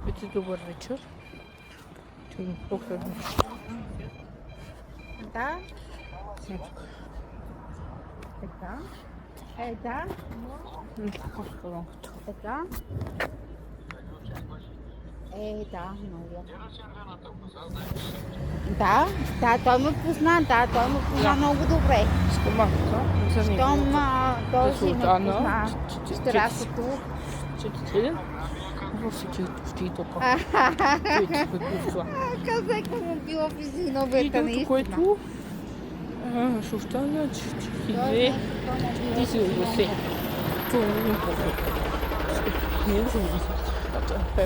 Wiecie, dobry wieczór. Czyli pochylmy. Да? Така. Да. Така. Да, много. Да, той ме позна, много добре. Скомаката. Щом този ме Султана. позна щрасото. Четири. В титока. Казах му било физиономията Титото, което Султана 42. Ти си отвесе. Това не е по-хубаво. Не е за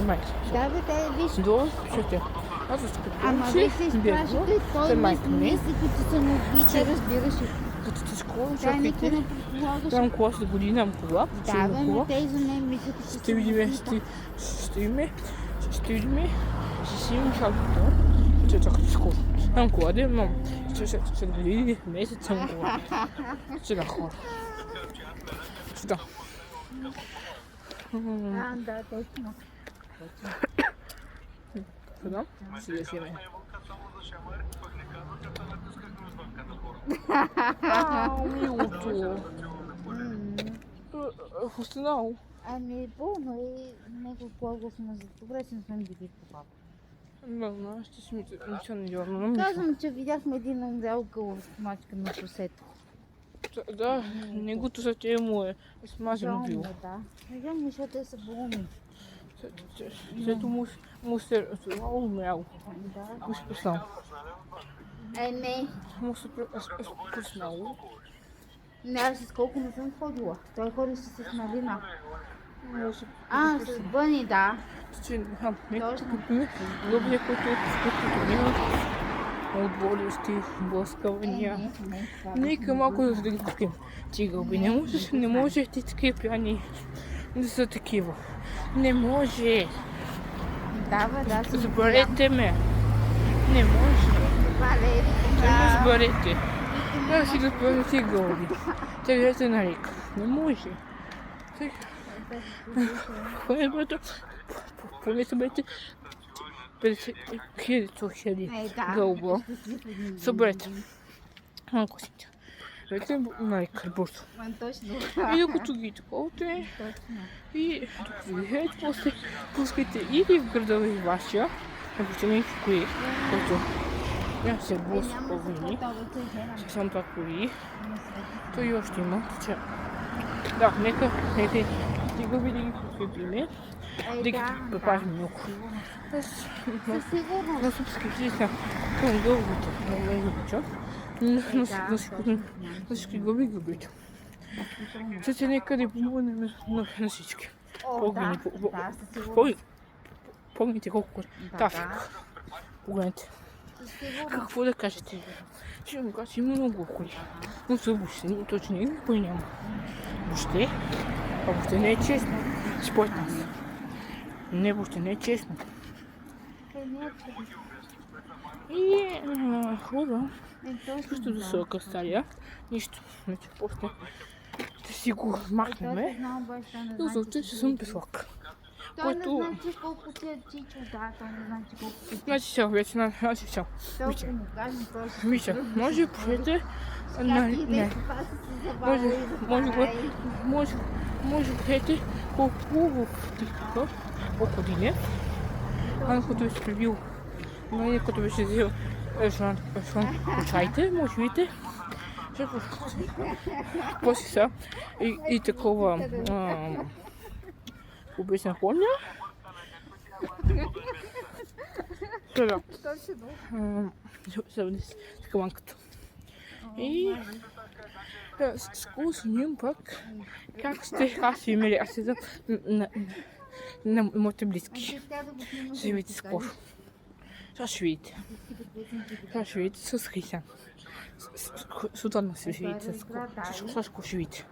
майка. Да, бе, виж. До 4. Аз ще Ама виж се изпрашите, той мисли, като съм убита, разбираш ли. Като ти скоро, Да, никой не предполагаш. Там кола след година, ам кола. Да, бе, но те и за мен мислят, че Ще видим, ще си имам шалката. Ще чакате скоро. Ам кола, да имам. Ще да види месец ам кола. Ще да хора. Сюда. Да, точно. Сюда? Сюда си ме. Милото. Останал. Ами, болно и него по-гласно за добре си не сме били по папа. Не, ще си ми ничего не дърна. Казвам, че видяхме един умрял мачка на шосето. Да, негото за те му е смазано било. Да. Видям, защото те са болни. След му се умрял. Да. Му се поснал. Не. Му се поснал. Не, аз с колко не съм ходила. Той ходи с Малина. С Бъни, да. Добре, който няма от болести, блъскавания. Нека малко да ги купим. Ти гълби, не може ти такива пияни да са такива. Не може. Да, бе, да. Заберете ме. Не може. Не заберете. Да си разберете гълби. Тя се нарека. Не може. Поне съберете 50 хиляди гълба. Съберете. Малко си тя. Вече нарека бързо. Точно. И докато ги таковате, и докато ги хеете, после пускайте или в града ви вашия, ако ще не кои, който няма се блъска по-вини, съвсем това кои, то и още има. Да, нека ти го види ги подкрепиме, да ги препазим много. Аз на субскрипции съм към гълбите, много ме обичам. На всички гълби ги обичам. Ще нека да помогнем на всички. Помните колко трафик. Погледнете. Какво да кажете? Ще му кажа, има много коли. Но са въобще точно никой няма. Въобще, а въобще не е честно. Според нас. Не, въобще не е честно. И хора, също да се окъстаря. Нищо. Значи, после да си го махнем. И означава, че съм без лак. Той не знае колко ти е чичо, да, той не знае колко ти е. Значи сега вече, значи сега. Толкова му кажем, той ще... Миша, може поете... Не. Може поете колко тихо, колко дине. А като беше прибил, като беше взел чайте, може видите. После са и такова... Обична форма. Сега. Сега с каманката. И скоро снимам пък как сте аз и Мери. Аз седам на моите близки. Ще видите скоро. Сега ще видите. Сега ще видите с Хрисан. Сутана ще видите. Сега ще видите.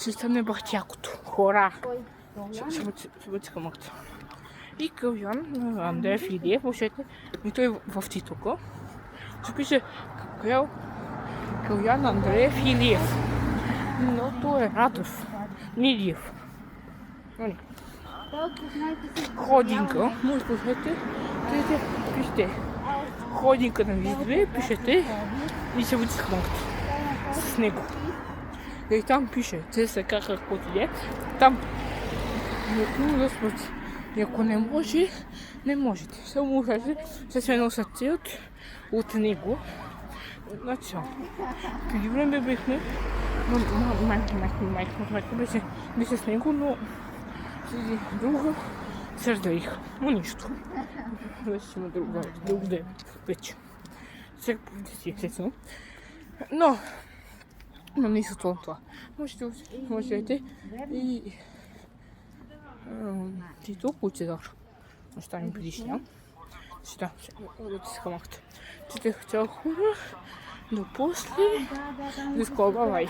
Ще стане бахтякото. Хора! Ще бъде камъкта. И Кълян Андрея Филиев, въобще, и той в титулка. Ще пише Кълян Андрея Филиев. Но той е Радов. Нидиев. Толкова знаете си. Ходинка, може да слушате, пишете. Ходинка на виздове, пишете и се води с хванката. С него. И там пише, те са каквото е. Там не да смърти. И ако не може, не можете. Само можете да се носят от него. Значи, преди време бехме, майка беше с него, но следи друга се разделиха. Но нищо. Вече има друг ден вече. Всеки поведи си, естествено. Но не са това. Можете и то получедаш. Оставим предишния. Сюда, да се хамахте. Че те хотяха хубаво, но после изколбавай.